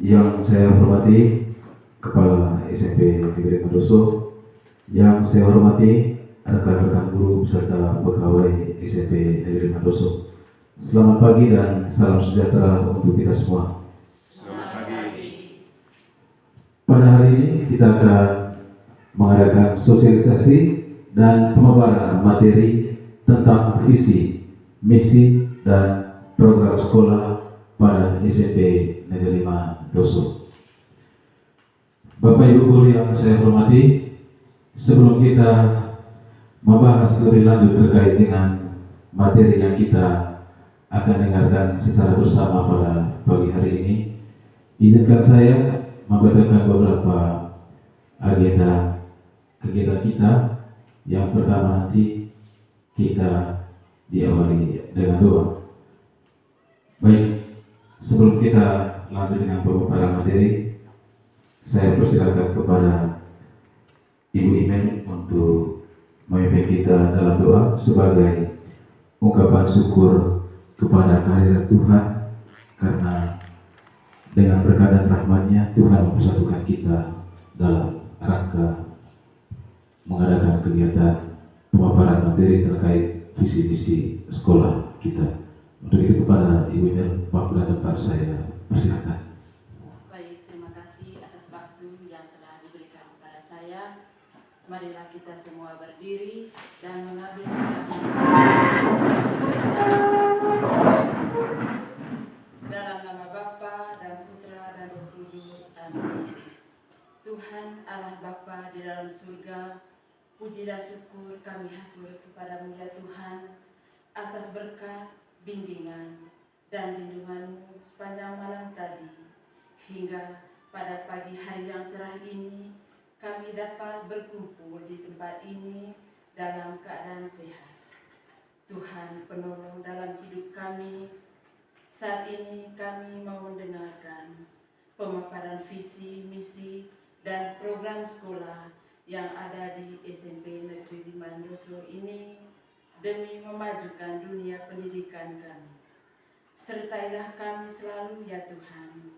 Yang saya hormati Kepala SMP Negeri Mandoso, yang saya hormati rekan-rekan guru beserta pegawai SMP Negeri Mandoso. Selamat pagi dan salam sejahtera untuk kita semua. Selamat pagi. Pada hari ini kita akan mengadakan sosialisasi dan pemaparan materi tentang visi, misi, dan program sekolah pada SMP Negeri Mandoso. Bapak Ibu guru yang saya hormati, sebelum kita membahas lebih lanjut terkait dengan materi yang kita akan dengarkan secara bersama pada pagi hari ini, izinkan saya membacakan beberapa agenda kegiatan kita. Yang pertama nanti kita diawali dengan doa. Baik, sebelum kita lanjut dengan pemaparan materi, saya persilakan kepada Ibu Imen untuk memimpin kita dalam doa sebagai ungkapan syukur kepada kehadiran Tuhan, karena dengan berkat dan rahmat-Nya Tuhan mempersatukan kita dalam rangka mengadakan kegiatan pemaparan materi terkait visi misi sekolah kita. Untuk itu kepada Ibu Imen, waktu dan tempat saya persilakan. Baik, terima kasih atas waktu yang telah diberikan kepada saya. Marilah kita semua berdiri dan mengambil sikap dalam nama Bapa dan Putra dan Roh Kudus. Amin. Tuhan Allah Bapa di dalam surga, puji dan syukur kami hatur kepadamu ya Tuhan atas berkat, bimbingan, dan lindungan-Mu sepanjang malam tadi, hingga pada pagi hari yang cerah ini kami dapat berkumpul di tempat ini dalam keadaan sehat. Tuhan penolong dalam hidup kami, saat ini kami mau mendengarkan pemaparan visi, misi, dan program sekolah yang ada di SMP Negeri Mandoso ini demi memajukan dunia pendidikan kami. Sertailah kami selalu ya Tuhan,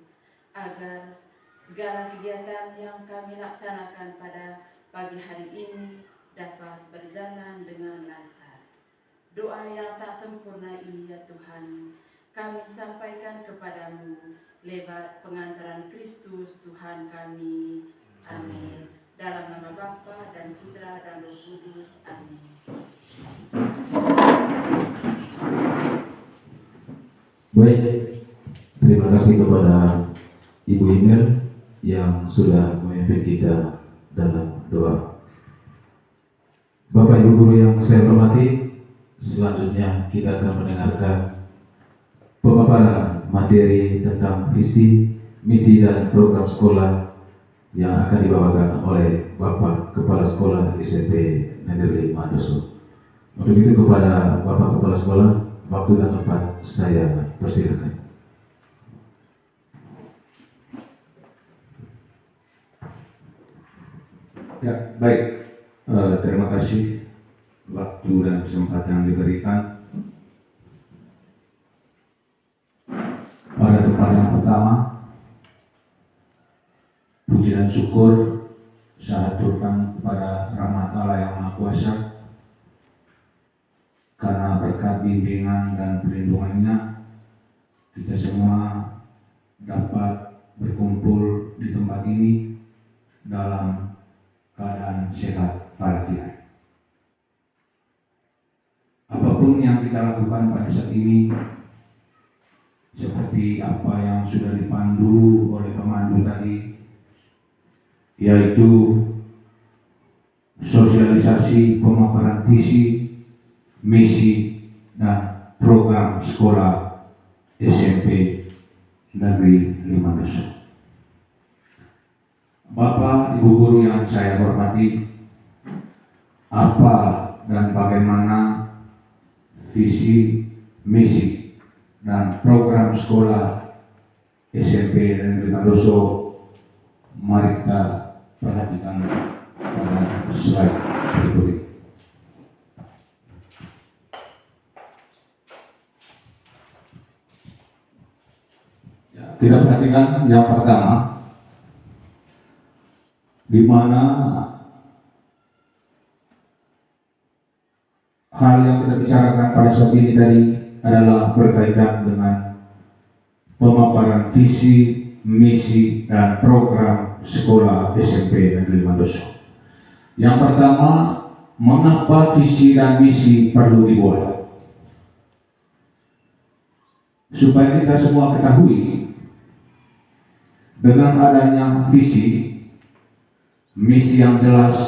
agar segala kegiatan yang kami laksanakan pada pagi hari ini dapat berjalan dengan lancar. Doa yang tak sempurna ini ya Tuhan, kami sampaikan kepadamu lewat pengantaran Kristus Tuhan kami. Amin. Dalam nama Bapa dan Putra dan Roh Kudus. Amin. Baik, terima kasih kepada Ibu Imen yang sudah memimpin kita dalam doa. Bapak Ibu guru yang saya hormati, selanjutnya kita akan mendengarkan pemaparan materi tentang visi, misi, dan program sekolah yang akan dibawakan oleh Bapak Kepala Sekolah SMP Negeri Mandoso. Untuk itu kepada Bapak Kepala Sekolah, waktu dan tempat saya persilakan. Ya, baik. Terima kasih waktu dan kesempatan yang diberikan. Pada tempat yang pertama, puji dan syukur saya aturkan kepada rahmat Allah yang Maha Kuasa, karena berkat bimbingan dan perlindungannya kita semua dapat berkumpul di tempat ini dalam keadaan sehat walafiat. Apapun yang kita lakukan pada saat ini, seperti apa yang sudah dipandu oleh pemandu tadi, yaitu sosialisasi pemaparan visi, misi, dan program sekolah SMP Negeri Mandoso. Bapak, Ibu guru yang saya hormati, apa dan bagaimana visi, misi, dan program sekolah SMP Negeri Mandoso? Mari kita perhatikan pada slide berikut ini. kita perhatikan yang pertama, di mana hal yang kita bicarakan pada saat ini tadi adalah berkaitan dengan pemaparan visi, misi, dan program sekolah SMP Negeri Mandoso. Yang pertama, mengapa visi dan misi perlu dibuat? Supaya kita semua ketahui, dengan adanya visi, misi yang jelas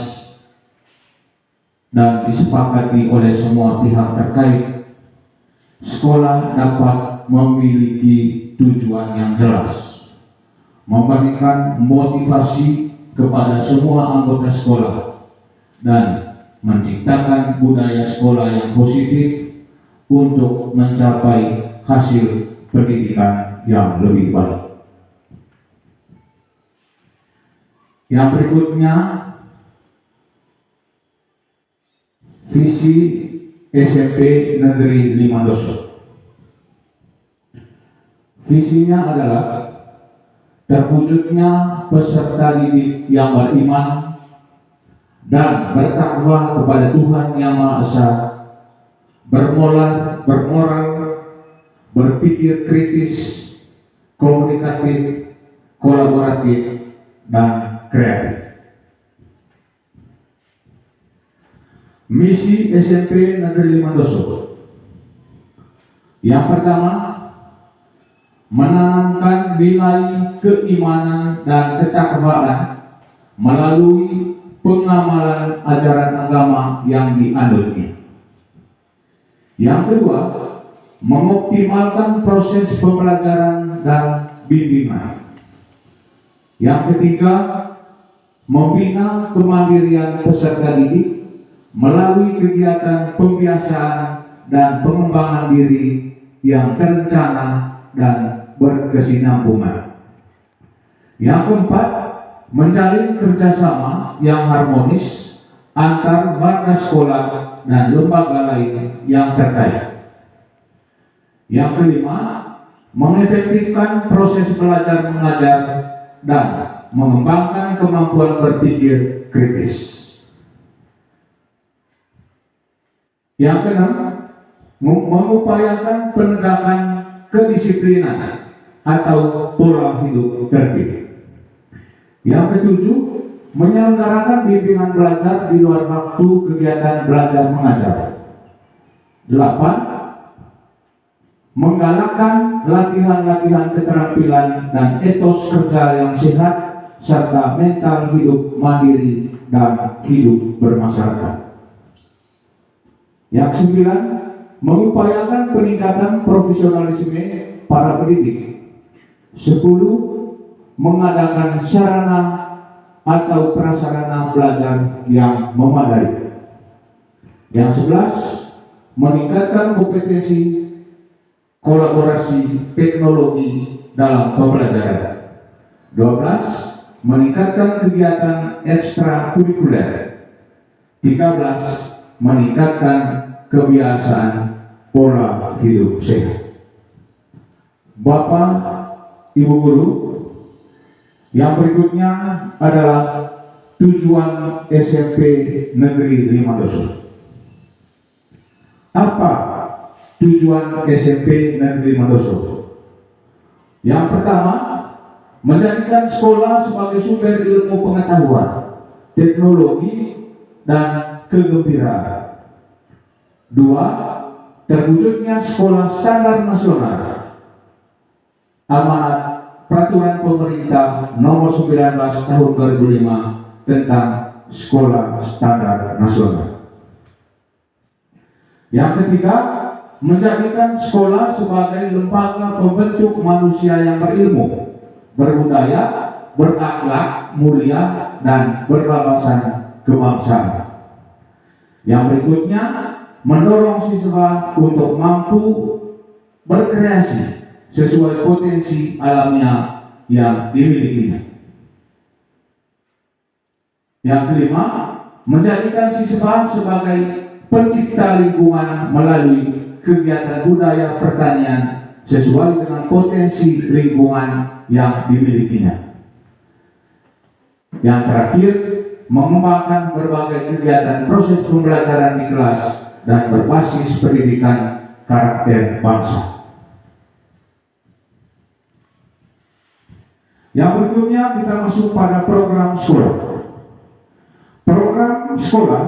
dan disepakati oleh semua pihak terkait, sekolah dapat memiliki tujuan yang jelas, memberikan motivasi kepada semua anggota sekolah, dan menciptakan budaya sekolah yang positif untuk mencapai hasil pendidikan yang lebih baik. Yang berikutnya, visi SMP Negeri 5 Mandoso. Visinya adalah terwujudnya peserta didik yang beriman dan bertakwa kepada Tuhan Yang Maha Esa, bermoral, berpikir kritis, komunikatif, kolaboratif, dan kreatif. Misi SMP Negeri 5 Mandoso. Yang pertama, menanamkan nilai keimanan dan ketakwaan melalui pengamalan ajaran agama yang dianutnya. Yang kedua, mengoptimalkan proses pembelajaran dan bimbingan. Yang ketiga, membina kemandirian peserta didik melalui kegiatan pembiasaan dan pengembangan diri yang terencana dan berkesinambungan. Yang keempat, menjalin kerjasama yang harmonis antar warga sekolah dan lembaga lain yang terkait. Yang kelima, mengefektifkan proses belajar mengajar dan mengembangkan kemampuan berpikir kritis. Yang keenam, mengupayakan penegakan kedisiplinan atau pola hidup tertib. Yang ketujuh, menyelenggarakan bimbingan belajar di luar waktu kegiatan belajar mengajar. 8. Menggalakkan latihan-latihan keterampilan dan etos kerja yang sehat serta mental hidup mandiri dan hidup bermasyarakat. Yang 9, mengupayakan peningkatan profesionalisme para pendidik. 10, mengadakan sarana atau prasarana belajar yang memadai. Yang 11, meningkatkan kompetensi kolaborasi teknologi dalam pembelajaran. 12, meningkatkan kegiatan ekstrakurikuler. 13, meningkatkan kebiasaan pola hidup sehat. Bapak, Ibu guru, yang berikutnya adalah tujuan SMP Negeri 5 Mandoso. Apa tujuan SMP Negeri 5 Mandoso? Yang pertama, menjadikan sekolah sebagai sumber ilmu pengetahuan, teknologi, dan kegembiraan. 2. Terwujudnya sekolah standar nasional. Amanat Peraturan Pemerintah Nomor 19 Tahun 2005 tentang Sekolah Standar Nasional. Yang ketiga, menjadikan sekolah sebagai lembaga pembentuk manusia yang berilmu, berbudaya, berakhlak mulia, dan berwawasan kebangsaan. Yang berikutnya, mendorong siswa untuk mampu berkreasi sesuai potensi alamiah yang dimilikinya. Yang kelima, menjadikan siswa sebagai pencipta lingkungan melalui kegiatan budaya pertanian sesuai dengan potensi lingkungan yang dimilikinya. Yang terakhir, mengembangkan berbagai kegiatan proses pembelajaran di kelas dan berbasis pendidikan karakter bangsa. Yang berikutnya kita masuk pada program sekolah. Program sekolah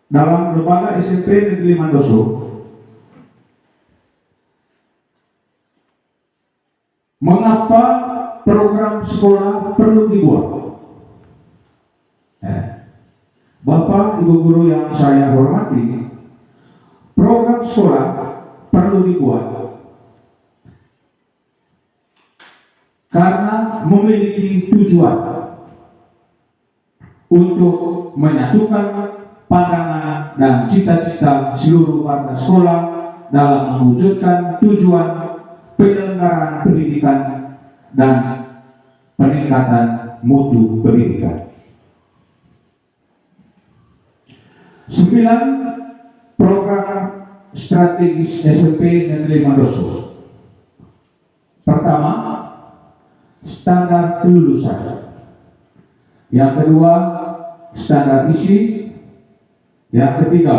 dalam lembaga SMP Negeri Mandoso mengapa program sekolah perlu dibuat? Bapak, Ibu guru yang saya hormati, program sekolah perlu dibuat karena memiliki tujuan untuk menyatukan pandangan dan cita-cita seluruh warga sekolah dalam mewujudkan tujuan penyelenggaraan pendidikan dan peningkatan mutu pendidikan. 9 program strategis SMP Negeri Mandoso. Pertama, standar kelulusan. Yang kedua, standar isi. Yang ketiga,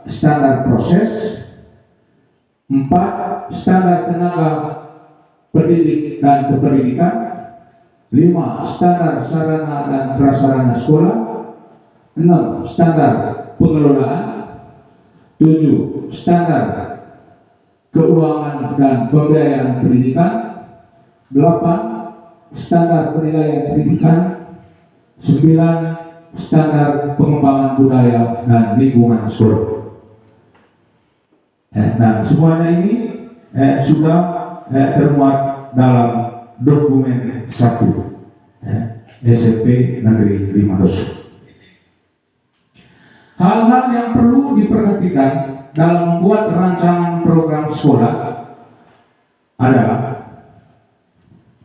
standar proses. 4, standar tenaga pendidik dan kependidikan. 5, standar sarana dan prasarana sekolah. 6, standar pengelolaan. 7, standar keuangan dan pembiayaan pendidikan. 8, standar penilaian pendidikan. 9, standar pengembangan budaya dan lingkungan sekolah. Nah, semuanya ini sudah termuat dalam dokumen 1 SMP Negeri Mandoso. Hal-hal yang perlu diperhatikan dalam membuat rancangan program sekolah adalah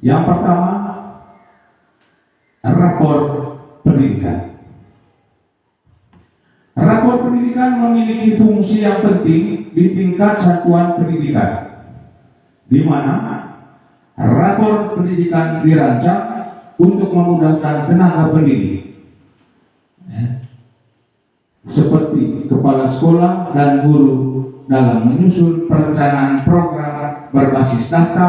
yang pertama, rapor pendidikan. Rapor pendidikan memiliki fungsi yang penting di tingkat satuan pendidikan, di mana rapor pendidikan dirancang untuk memudahkan tenaga pendidik, seperti kepala sekolah dan guru dalam menyusun perencanaan program berbasis data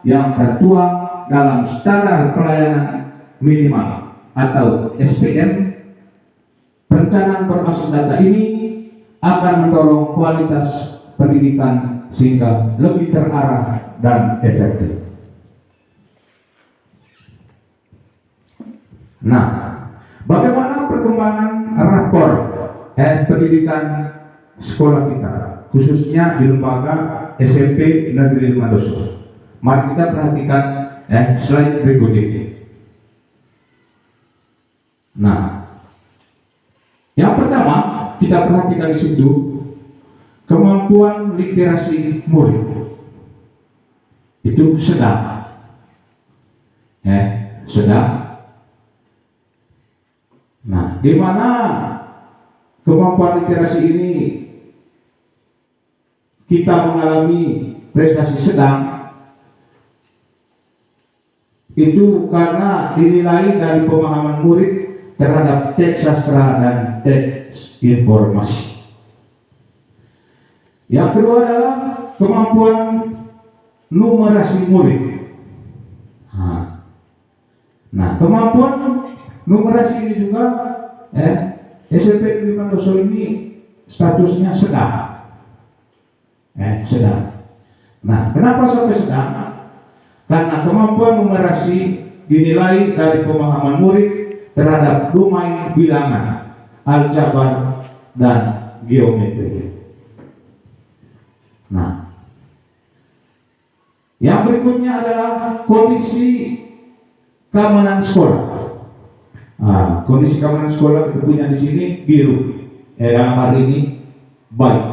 yang tertuang dalam standar pelayanan minimal atau SPM. Perencanaan berbasis data ini akan mendorong kualitas pendidikan sehingga lebih terarah dan efektif. Nah, bagaimana perkembangan rapor pendidikan sekolah kita, khususnya di lembaga SMP Negeri Mandoso? Mari kita perhatikan slide berikut ini. Nah, yang pertama kita perhatikan di situ kemampuan literasi murid itu sedang, sedang. Nah, di mana kemampuan literasi ini kita mengalami prestasi sedang, itu karena dinilai dari pemahaman murid terhadap teks sastra dan teks informasi. Yang kedua adalah kemampuan numerasi murid. Nah, kemampuan numerasi ini juga SMP Negeri Mandoso ini statusnya sedang. Sedang. Nah, kenapa sampai sedang? Karena kemampuan numerasi dinilai dari pemahaman murid terhadap domain bilangan, aljabar, dan geometri. Nah, yang berikutnya adalah kondisi keamanan sekolah. Kondisi keamanan sekolah kita punya di sini biru. Dalam hari ini baik.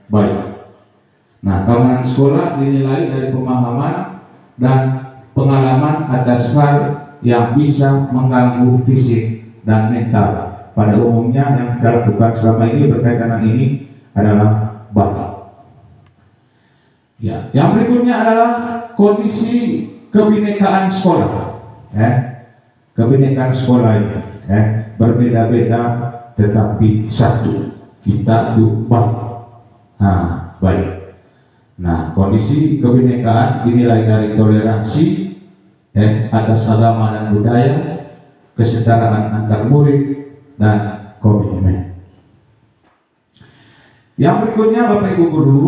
Baik. Nah, keamanan sekolah dinilai dari pemahaman dan pengalaman atas hal yang bisa mengganggu fisik dan mental. Pada umumnya yang kita lakukan selama ini berkaitan dengan ini adalah baik. Ya, yang berikutnya adalah kondisi kebinekaan sekolah. Kebinekaan sekolah ini berbeda-beda tetapi satu, kita itu baik. Baik. Nah, kondisi kebinekaan dinilai dari toleransi atas agama dan budaya, kesetaraan antar murid, dan komitmen. Yang berikutnya Bapak Ibu Guru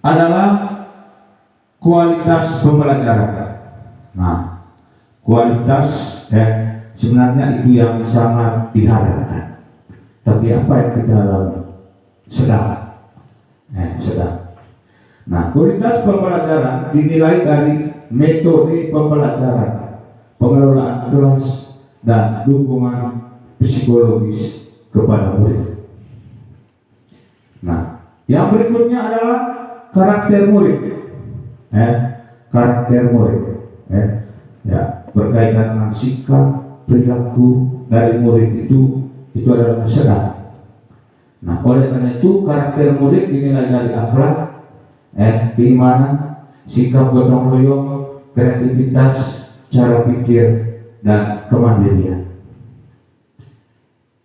adalah kualitas pembelajaran. Nah, kualitas sebenarnya itu yang sangat diharapkan. Tapi apa yang kita alami? Sedang. Nah, kualitas pembelajaran dinilai dari metode pembelajaran, pengelolaan kelas, dan dukungan psikologis kepada murid. Nah, yang berikutnya adalah karakter murid. Karakter murid. Berkaitan dengan sikap, perilaku dari murid itu adalah sedang. Nah, oleh karena itu karakter murid dinilai dari akhlak, keimanan, sikap gotong royong, kreativitas, cara pikir, dan kemandirian.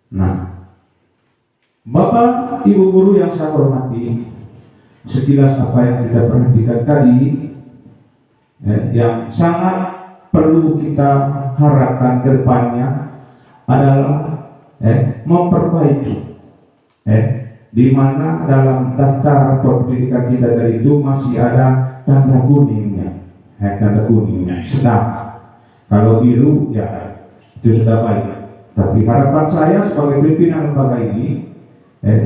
Nah, Bapak Ibu Guru yang saya hormati, sekilas apa yang kita perhatikan tadi, yang sangat perlu kita harapkan ke depannya adalah memperbaiki di mana dalam daftar rapor pendidikan kita tadi itu masih ada tanda kuningnya, sedang. Kalau biru ya itu sudah baik. Tapi harapan saya sebagai pimpinan lembaga ini,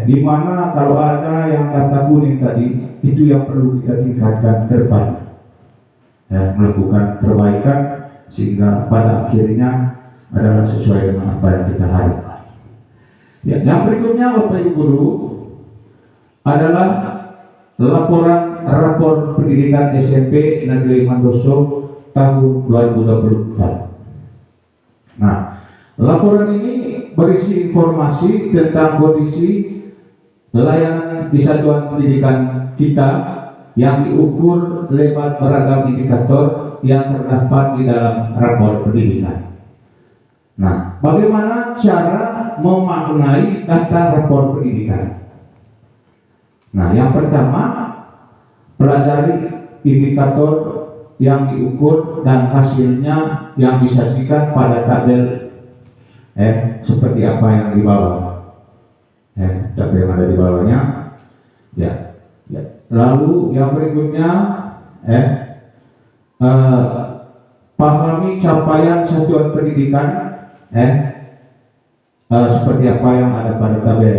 di mana kalau ada yang tanda kuning tadi, itu yang perlu kita tingkatkan ke depan, melakukan perbaikan sehingga pada akhirnya adalah sesuai dengan apa yang kita harapkan. Ya, yang berikutnya Bapak Ibu Guru adalah laporan rapor pendidikan SMP Negeri Mandoso tahun 2024. Nah, laporan ini berisi informasi tentang kondisi layanan di satuan pendidikan kita yang diukur lewat beragam indikator yang terdapat di dalam rapor pendidikan. Nah, bagaimana cara memaknai data rapor pendidikan? Nah, yang pertama, pelajari indikator yang diukur dan hasilnya yang disajikan pada tabel seperti apa yang di bawah. Tabel yang ada di bawahnya. Ya. Lalu yang berikutnya, pahami capaian satuan pendidikan seperti apa yang ada pada tabel.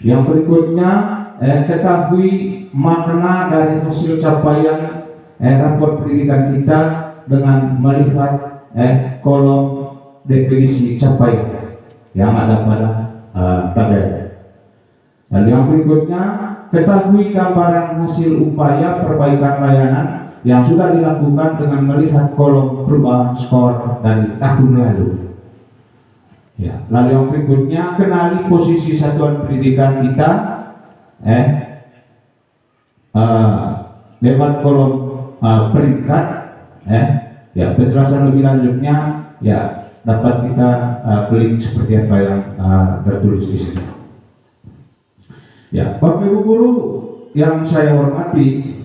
Yang berikutnya, ketahui makna dari hasil capaian rapor pendidikan kita dengan melihat kolom definisi capaian yang ada pada tabel. Dan yang berikutnya, ketahui gambaran hasil upaya perbaikan layanan yang sudah dilakukan dengan melihat kolom perubahan skor dari tahun lalu. Ya, lalu yang berikutnya, kenali posisi satuan pendidikan kita lewat kolom peringkat. Ya, penjelasan lebih lanjutnya ya dapat kita klik seperti apa yang tertulis di sini. Ya, Bapak Ibu Guru yang saya hormati,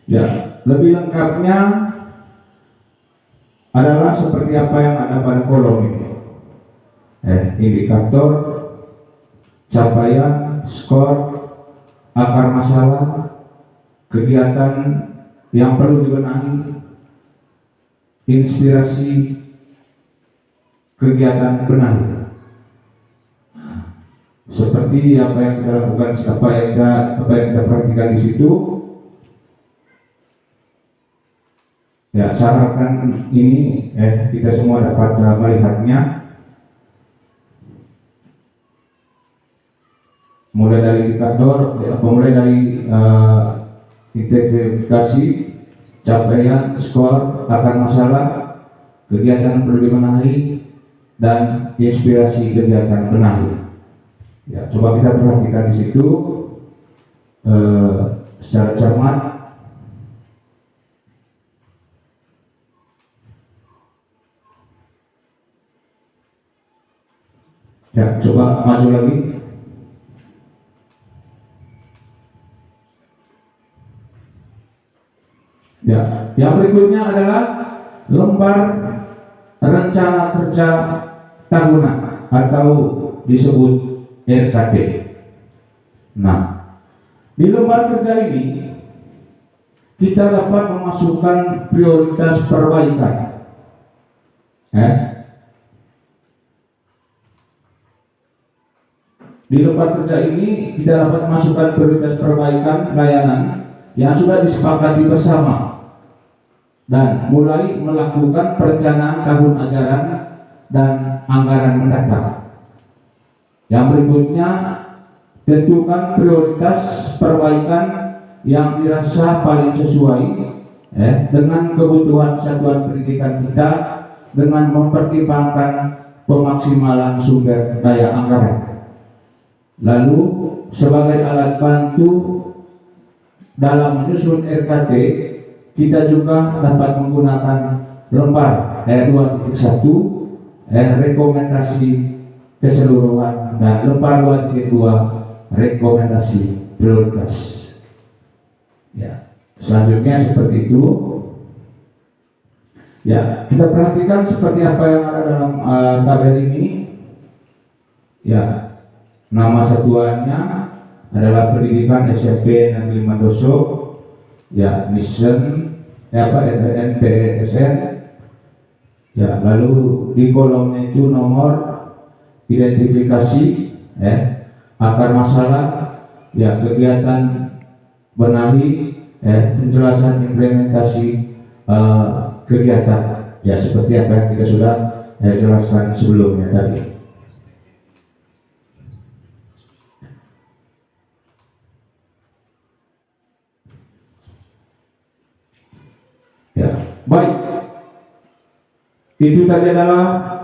ya lebih lengkapnya adalah seperti apa yang ada pada kolom ini. Indikator, capaian, skor, akar masalah, kegiatan yang perlu dibenahi, inspirasi, kegiatan benahi. Seperti apa yang kita lakukan, apa yang kita perhatikan di situ. Ya, saya harapkan ini kita semua dapat melihatnya. Mulai dari indikator, mulai dari identifikasi, capaian, skor, akar masalah, kegiatan perlu dibenahi, dan inspirasi kegiatan benahi. Ya, coba kita perhatikan di situ secara cermat. Ya, coba maju lagi. Ya, yang berikutnya adalah lembar rencana kerja tahunan atau disebut RKT. Nah, di lembar kerja ini kita dapat memasukkan prioritas perbaikan. Di lembar kerja ini kita dapat memasukkan prioritas perbaikan layanan yang sudah disepakati bersama dan mulai melakukan perencanaan tahun ajaran dan anggaran mendatang. Yang berikutnya, tentukan prioritas perbaikan yang dirasa paling sesuai dengan kebutuhan satuan pendidikan kita dengan mempertimbangkan pemaksimalan sumber daya anggaran. Lalu sebagai alat bantu dalam menyusun RKT, kita juga dapat menggunakan lembar 2.1 rekomendasi keseluruhan dan lembar 2.2 rekomendasi prioritas. Ya, selanjutnya seperti itu. Ya, kita perhatikan seperti apa yang ada dalam tabel ini. Ya, nama satuannya adalah pendidikan SMP Negeri Mandoso. Ya, mission NPSN. Ya, lalu di kolomnya itu nomor identifikasi, akar masalah, ya, kegiatan benahi, penjelasan implementasi kegiatan, ya, seperti apa yang kita sudah jelaskan sebelumnya tadi. Ya, baik. Itu tadi adalah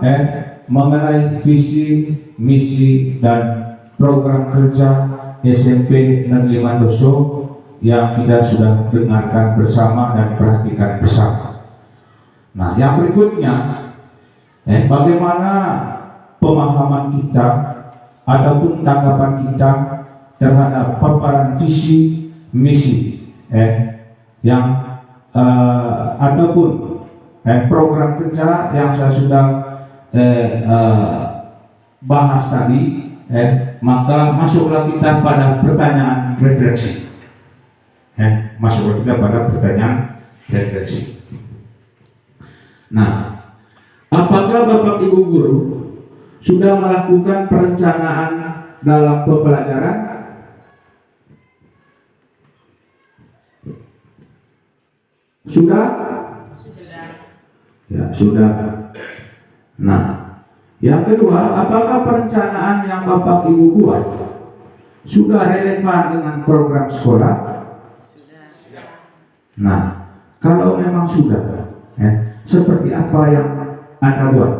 mengenai visi, misi dan program kerja SMP Negeri Mandoso yang kita sudah dengarkan bersama dan perhatikan bersama. Nah, yang berikutnya, bagaimana pemahaman kita ataupun tanggapan kita terhadap paparan visi, misi, yang ataupun program kerja yang saya sudah bahas tadi, maka masuklah kita pada pertanyaan refleksi. Masuklah kita pada pertanyaan refleksi. Nah, apakah Bapak Ibu guru sudah melakukan perencanaan dalam pembelajaran? Sudah? Ya, sudah. Nah, yang kedua, apakah perencanaan yang Bapak Ibu buat sudah relevan dengan program sekolah? Nah, kalau memang sudah, seperti apa yang Anda buat?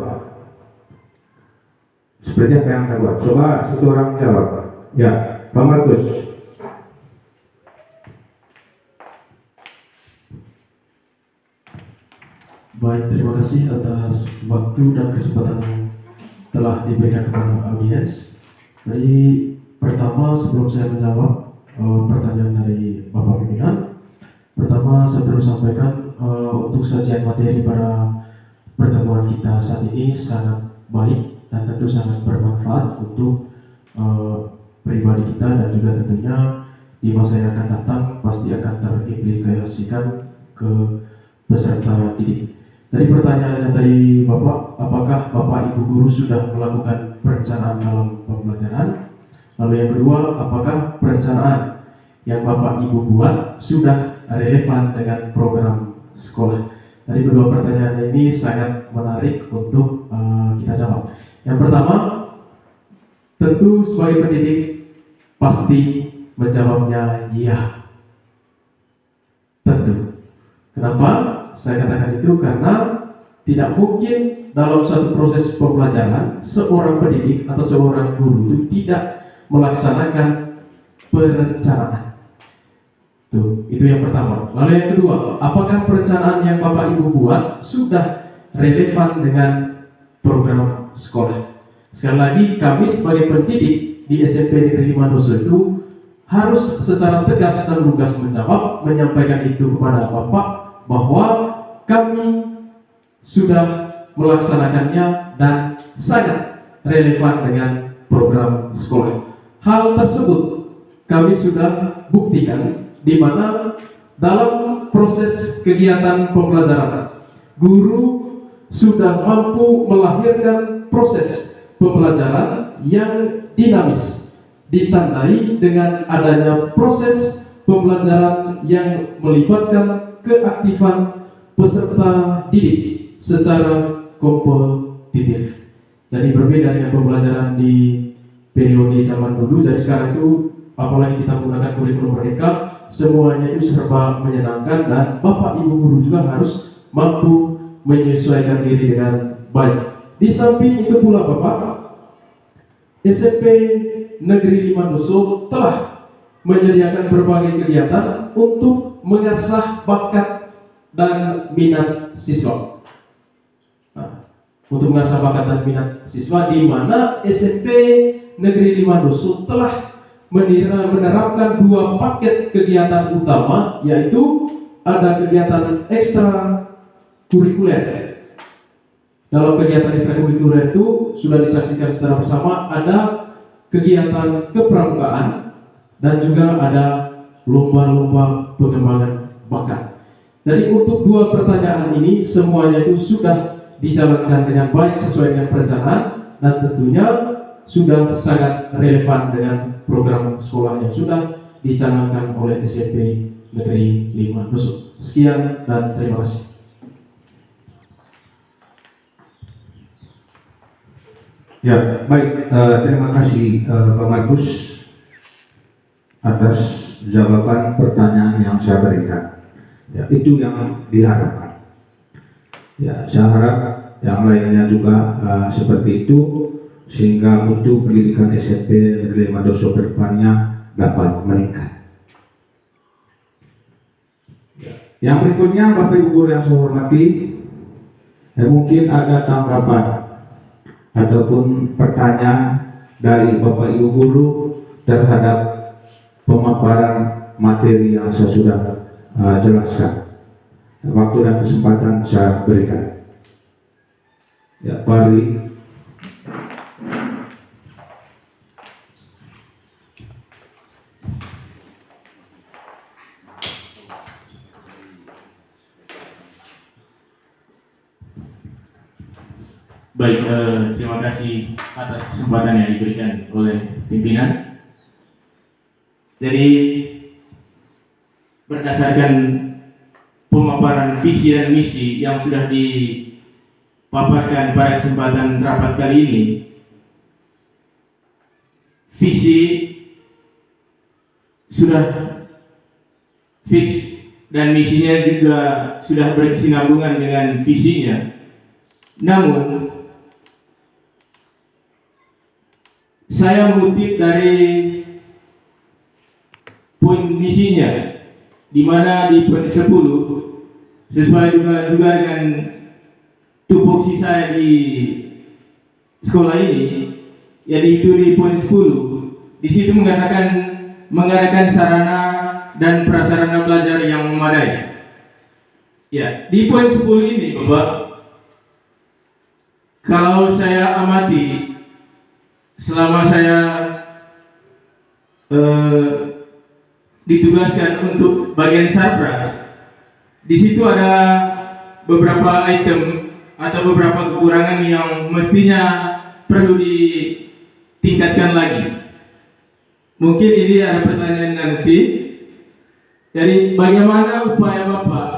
Seperti apa yang Anda buat? Coba satu orang jawab. Ya, Pak Markus. Baik, terima kasih atas waktu dan kesempatan yang telah diberikan kepada audiens. Jadi pertama, sebelum saya menjawab pertanyaan dari Bapak pimpinan, pertama saya perlu sampaikan untuk sajian materi pada pertemuan kita saat ini sangat baik dan tentu sangat bermanfaat untuk pribadi kita dan juga tentunya di masa yang akan datang pasti akan terimplikasikan ke peserta didik. Tadi pertanyaannya tadi Bapak, apakah Bapak Ibu guru sudah melakukan perencanaan dalam pembelajaran? Lalu yang kedua, apakah perencanaan yang Bapak Ibu buat sudah relevan dengan program sekolah? Tadi kedua pertanyaan ini sangat menarik untuk kita jawab. Yang pertama, tentu sebagai pendidik pasti menjawabnya iya. Tentu. Kenapa? Saya katakan itu karena tidak mungkin dalam satu proses pembelajaran seorang pendidik atau seorang guru itu tidak melaksanakan perencanaan. Tuh, itu yang pertama. Lalu yang kedua, apakah perencanaan yang Bapak Ibu buat sudah relevan dengan program sekolah? Sekali lagi, kami sebagai pendidik di SMP Negeri Mandoso itu harus secara tegas dan lugas menjawab, menyampaikan itu kepada Bapak bahwa kami sudah melaksanakannya dan sangat relevan dengan program sekolah. Hal tersebut kami sudah buktikan di mana dalam proses kegiatan pembelajaran guru sudah mampu melahirkan proses pembelajaran yang dinamis, ditandai dengan adanya proses pembelajaran yang melibatkan keaktifan peserta didik secara kompetitif. Jadi berbeda dengan pembelajaran di periode zaman dulu. Jadi sekarang itu apalagi kita menggunakan kurikulum merdeka, semuanya itu serba menyenangkan dan Bapak Ibu guru juga harus mampu menyesuaikan diri dengan baik. Di samping itu pula Bapak, SMP Negeri Mandoso telah menyediakan berbagai kegiatan untuk mengasah bakat dan minat siswa. Nah, untuk mengasah bakat dan minat siswa, di mana SMP Negeri Mandoso telah menerapkan 2 paket kegiatan utama, yaitu ada kegiatan ekstra kurikuler. Dalam kegiatan ekstra kurikuler itu sudah disaksikan secara bersama, ada kegiatan kepramukaan dan juga ada lomba-lomba pengembangan bakat. Jadi untuk 2 pertanyaan ini semuanya itu sudah dijalankan dengan baik sesuai dengan perencanaan dan tentunya sudah sangat relevan dengan program sekolah yang sudah dicanangkan oleh SMP Negeri 5 Mandoso. Sekian dan terima kasih. Ya, baik. Terima kasih Pak Markus atas jawaban pertanyaan yang saya berikan. Ya, itu yang diharapkan. Ya, saya harap yang lainnya juga seperti itu, sehingga mutu pendidikan SMP Negeri Mandoso ke depannya dapat meningkat. Yang berikutnya, Bapak Ibu guru yang saya hormati, mungkin ada tanggapan ataupun pertanyaan dari Bapak Ibu guru terhadap pemaparan materi yang saya sudah jelaskan. Waktu dan kesempatan saya berikan. Ya, Pak Ali. Baik, terima kasih atas kesempatan yang diberikan oleh pimpinan. Jadi berdasarkan pemaparan visi dan misi yang sudah dipaparkan pada kesempatan rapat kali ini, visi sudah fix dan misinya juga sudah berkesinambungan dengan visinya. Namun saya mengutip dari poin misinya, di mana di poin 10 sesuai juga dengan tupoksi saya di sekolah ini, yaitu di poin 10. Di situ mengadakan sarana dan prasarana belajar yang memadai. Ya, di poin 10 ini Bapak, kalau saya amati selama saya ditugaskan untuk bagian sarpras, di situ ada beberapa item atau beberapa kekurangan yang mestinya perlu ditingkatkan lagi. Mungkin ini ada pertanyaan nanti. Jadi bagaimana upaya Bapak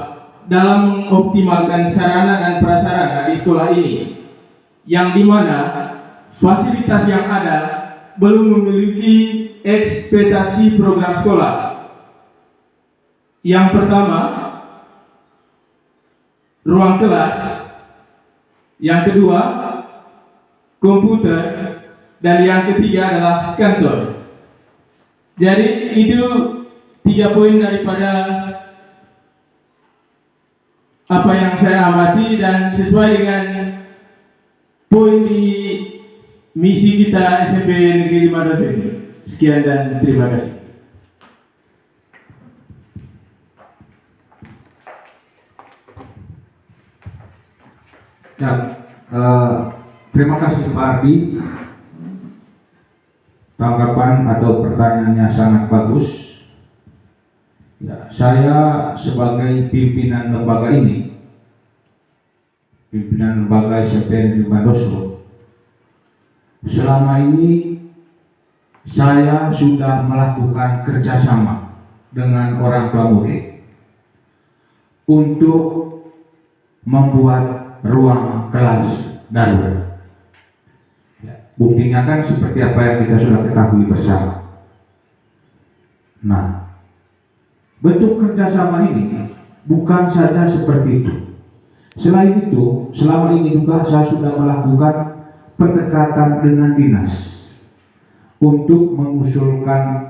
dalam mengoptimalkan sarana dan prasarana di sekolah ini, yang dimana fasilitas yang ada belum memiliki ekspektasi program sekolah. Yang pertama, ruang kelas. Yang kedua, komputer. Dan yang ketiga adalah kantor. Jadi itu 3 poin daripada apa yang saya amati dan sesuai dengan poin di misi kita SMP Negeri 5 Doso ini. Sekian dan terima kasih. Ya, terima kasih Pak Ardi. Tanggapan atau pertanyaannya sangat bagus. Ya, saya sebagai pimpinan lembaga ini, pimpinan lembaga SMP Negeri 5 Doso, selama ini saya sudah melakukan kerjasama dengan orang tua murid untuk membuat ruang kelas darurat. Buktinya kan seperti apa yang kita sudah ketahui bersama. Nah, bentuk kerjasama ini bukan saja seperti itu. Selain itu, selama ini juga saya sudah melakukan pendekatan dengan dinas untuk mengusulkan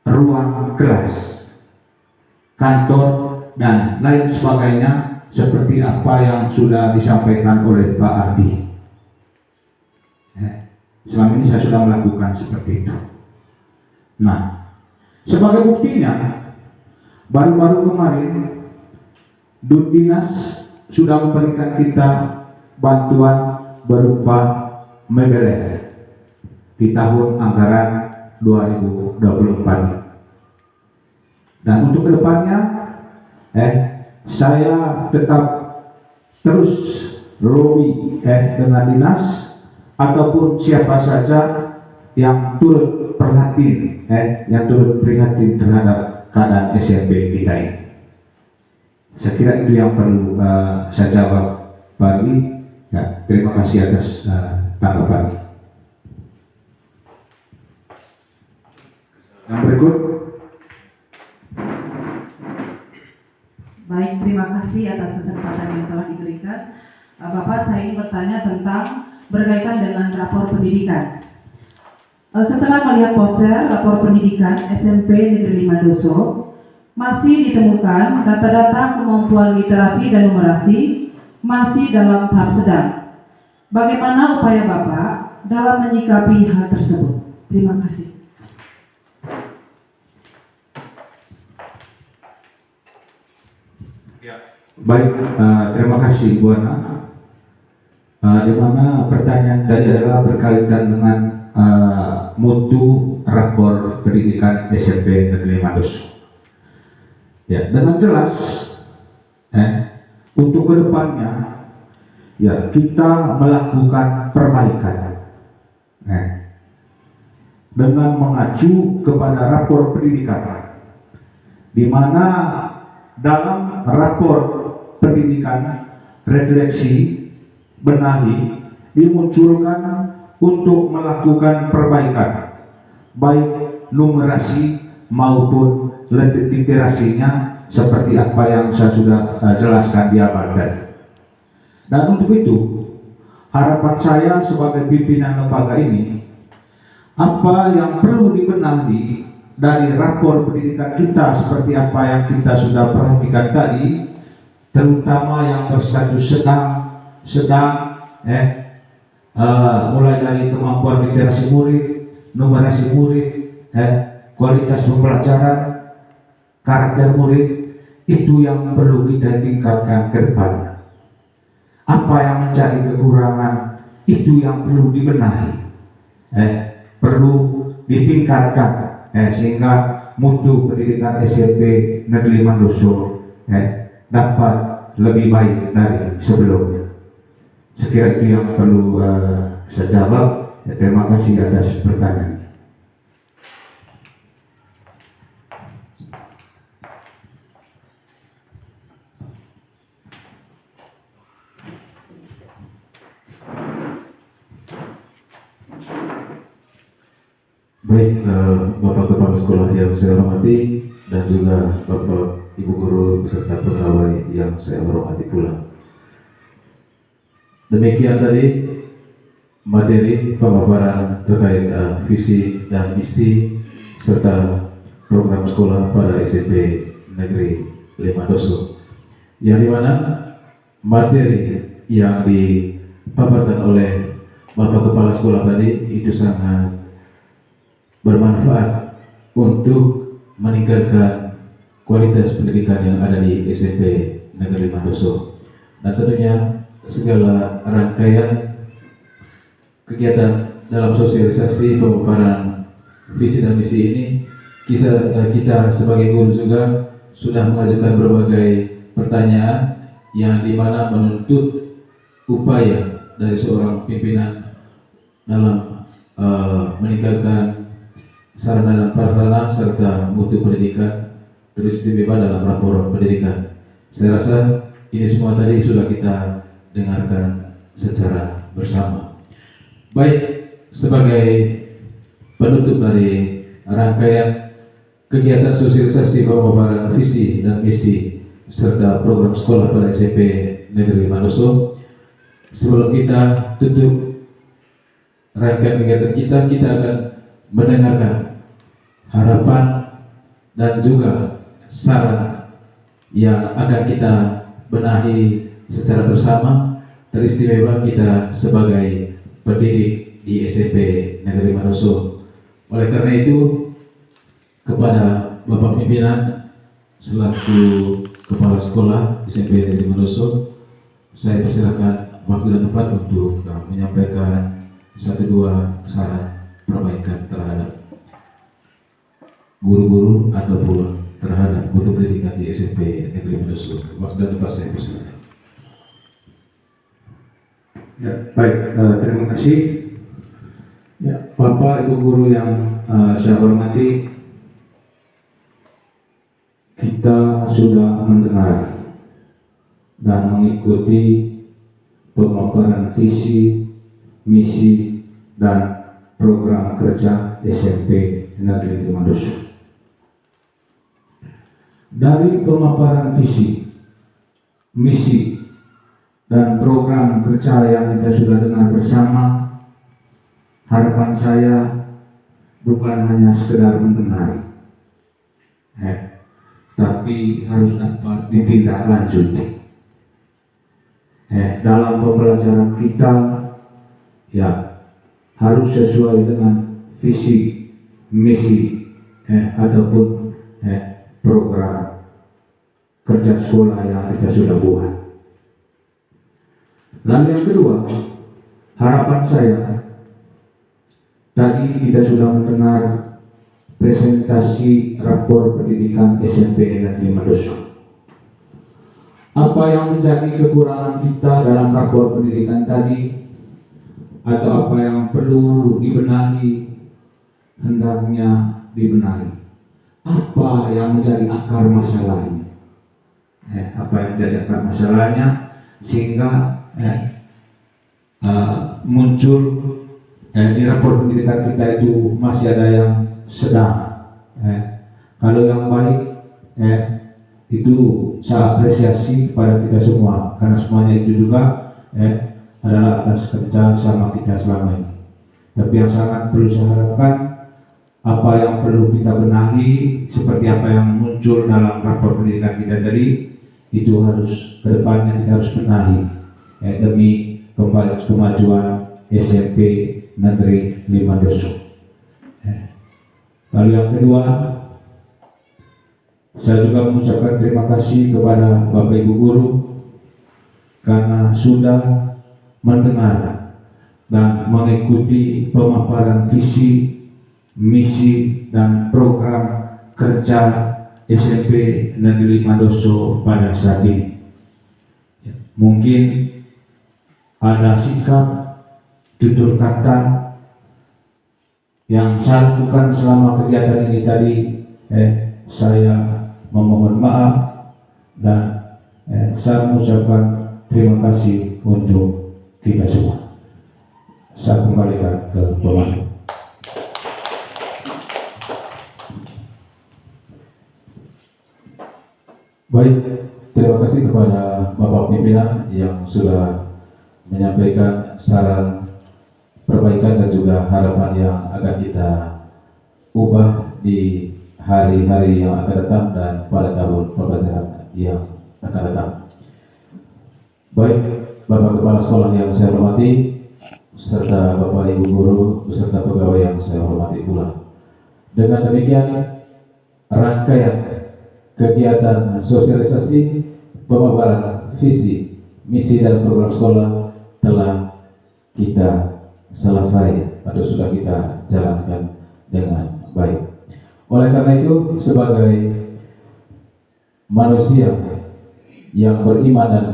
ruang kelas, kantor, dan lain sebagainya seperti apa yang sudah disampaikan oleh Pak Ardi. Selama ini saya sudah melakukan seperti itu. Nah, sebagai buktinya, baru-baru kemarin Dinas sudah memberikan kita bantuan berupa mebel di tahun anggaran 2024. Dan untuk kedepannya, saya tetap terus lobby dengan dinas ataupun siapa saja yang turut prihatin, yang turut prihatin terhadap keadaan SMP kita ini. Saya kira itu yang perlu saya jawab pagi. Ya, terima kasih atas tanggapannya. Yang berikut. Baik, terima kasih atas kesempatan yang telah diberikan. Bapak, saya ingin bertanya tentang berkaitan dengan rapor pendidikan. Setelah melihat poster rapor pendidikan SMP Negeri 5 Doso, masih ditemukan data-data kemampuan literasi dan numerasi masih dalam tahap sedang. Bagaimana upaya Bapak dalam menyikapi hal tersebut? Terima kasih. Baik, terima kasih Bu Ana. Di mana pertanyaan tadi adalah berkaitan dengan mutu rapor pendidikan SMP Negeri 5 Doso. Ya, dengan jelas, untuk kedepannya, ya kita melakukan perbaikan, dengan mengacu kepada rapor pendidikan, di mana dalam rapor pendidikan refleksi benahi dimunculkan untuk melakukan perbaikan baik numerasi maupun literasinya seperti apa yang saya sudah jelaskan di awal tadi. Dan untuk itu harapan saya sebagai pimpinan lembaga ini, apa yang perlu dibenahi dari rapor pendidikan kita seperti apa yang kita sudah perhatikan tadi, terutama yang berstatus sedang, mulai dari kemampuan literasi murid, numerasi murid, kualitas pembelajaran, karakter murid, itu yang perlu kita tingkatkan ke depannya. Apa yang menjadi kekurangan, itu yang perlu dibenahi, perlu ditingkatkan, sehingga mutu pendidikan SMP Negeri 5 Doso dapat lebih baik dari sebelumnya. Sekira itu yang perlu saya jawab. Terima kasih atas pertanyaan. Baik, Bapak Kepala Sekolah yang saya hormati dan juga Bapak Ibu Guru beserta pegawai yang saya hormati pula. Demikian tadi materi pemaparan terkait visi dan misi serta program sekolah pada SMP Negeri 5 Doso, yang dimana materi yang dipaparkan oleh Bapak Kepala Sekolah tadi itu sangat bermanfaat untuk meningkatkan kualitas pendidikan yang ada di SMP Negeri 5 Doso. Dan tentunya segala rangkaian kegiatan dalam sosialisasi pemaparan visi dan misi ini, kita sebagai guru juga sudah mengajukan berbagai pertanyaan yang dimana menuntut upaya dari seorang pimpinan dalam meningkatkan sarana dan prasarana serta mutu pendidikan teristimewa dalam rapor pendidikan. Saya rasa ini semua tadi sudah kita dengarkan secara bersama. Baik, sebagai penutup dari rangkaian kegiatan sosialisasi pemaparan visi dan misi serta program sekolah pada SMP Negeri 5 Doso, sebelum kita tutup rangkaian kegiatan kita akan mendengarkan harapan dan juga saran yang akan kita benahi secara bersama, teristimewa kita sebagai pendidik di SMP Negeri 5 Doso. Oleh karena itu, kepada Bapak Pimpinan selaku Kepala Sekolah SMP Negeri 5 Doso, saya persilakan waktu dan tempat untuk menyampaikan 1-2 saran perbaikan terhadap guru-guru ataupun terhadap mutu pendidikan di SMP Negeri 5 Doso. Waktu dan tempat saya persilakan. Ya, baik, terima kasih. Ya, Bapak Ibu guru yang saya hormati, kita sudah mendengar dan mengikuti pemaparan visi, misi, dan program kerja SMP Negeri 5 Doso. Dari pemaparan visi, misi, dan program kerja yang kita sudah dengar bersama, harapan saya bukan hanya sekedar mendengar, tapi harus dapat ditindaklanjuti. Dalam pembelajaran kita, ya harus sesuai dengan visi, misi, ataupun program kerja sekolah yang kita sudah buat. Lalu yang kedua, harapan saya, tadi kita sudah mendengar presentasi rapor pendidikan SMP Negeri 5 Doso. Apa yang menjadi kekurangan kita dalam rapor pendidikan tadi, atau apa yang perlu dibenahi, hendaknya dibenahi. Apa yang menjadi akar masalahnya? Apa yang menjadi akar masalahnya sehingga muncul di rapor pendidikan kita itu masih ada yang sedang. Kalau yang baik itu saya apresiasi kepada kita semua, karena semuanya itu juga adalah atas kerja sama kita selama ini. Tapi yang sangat perlu saya harapkan, apa yang perlu kita benahi, seperti apa yang muncul dalam rapor pendidikan kita tadi, itu harus kedepannya kita harus benahi demi kemajuan SMP Negeri 5 Doso. Lalu yang kedua, saya juga mengucapkan terima kasih kepada Bapak Ibu guru karena sudah mendengar dan mengikuti pemaparan visi, misi, dan program kerja SMP Negeri 5 Doso pada saat ini. Mungkin ada sikap, tutur kata yang saya lakukan selama kegiatan ini tadi, saya memohon maaf dan saya mengucapkan terima kasih untuk kita semua. Saya kembalikan ke Bapak. Baik, terima kasih kepada Bapak Pimpinan yang sudah menyampaikan saran perbaikan dan juga harapan yang akan kita ubah di hari-hari yang akan datang dan pada tahun pembelajaran yang akan datang. Baik, Bapak Kepala Sekolah yang saya hormati, serta Bapak Ibu Guru beserta pegawai yang saya hormati pula. Dengan demikian, rangkaian kegiatan sosialisasi pemaparan visi, misi dan program sekolah telah kita selesai atau sudah kita jalankan dengan baik. Oleh karena itu, sebagai manusia yang beriman dan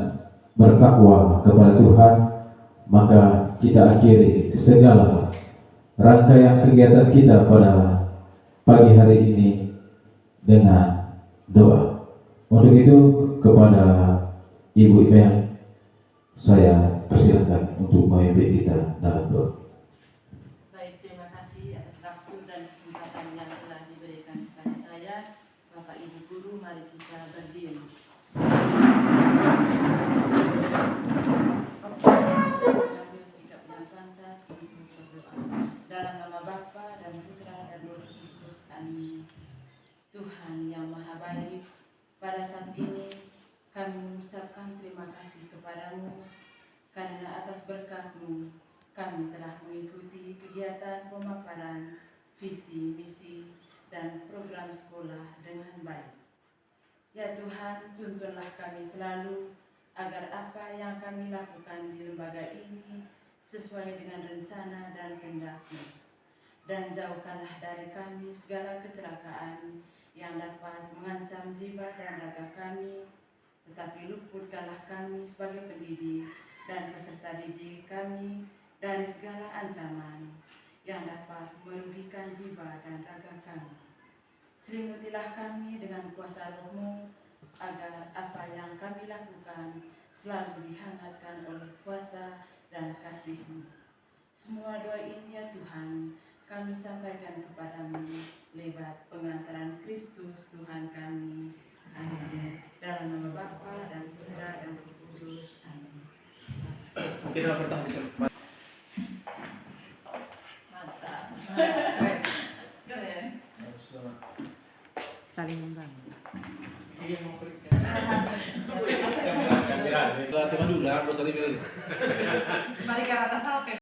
bertakwa kepada Tuhan, maka kita akhiri segala rangkaian kegiatan kita pada pagi hari ini dengan doa. Untuk itu, kepada Ibu Imel, saya persilakan untuk memimpin kita dalam doa. Baik, terima kasih atas waktu dan kesempatan yang telah diberikan kepada saya. Bapak Ibu Guru, mari kita berdiri. Mengambil sikap yang pantas untuk berdoa. Dalam nama Bapa dan Putra dan Roh Kudus. Amin. Tuhan yang Maha Baik, pada saat ini kami mengucapkan terima kasih kepadamu karena atas berkat-Mu kami telah mengikuti kegiatan pemaparan visi, misi, dan program sekolah dengan baik. Ya Tuhan, tuntunlah kami selalu agar apa yang kami lakukan di lembaga ini sesuai dengan rencana dan kehendak-Mu. Dan jauhkanlah dari kami segala kecelakaan yang dapat mengancam jiwa dan raga kami, tetapi luputkanlah kami sebagai pendidik dan peserta didik kami dari segala ancaman yang dapat merugikan jiwa dan raga kami. Selimutilah kami dengan kuasa Roh-Mu, agar apa yang kami lakukan selalu dihangatkan oleh kuasa dan kasih-Mu. Semua doa ini ya Tuhan, kami sampaikan kepadamu lewat pengantaran Kristus Tuhan kami. Amin. Dalam nama Bapa dan Putra dan Roh Kudus. Amin. Kita bertahan. Mantap. Keren. Keren. Saling membantu. Terima kasih. Mari ke atas, oke.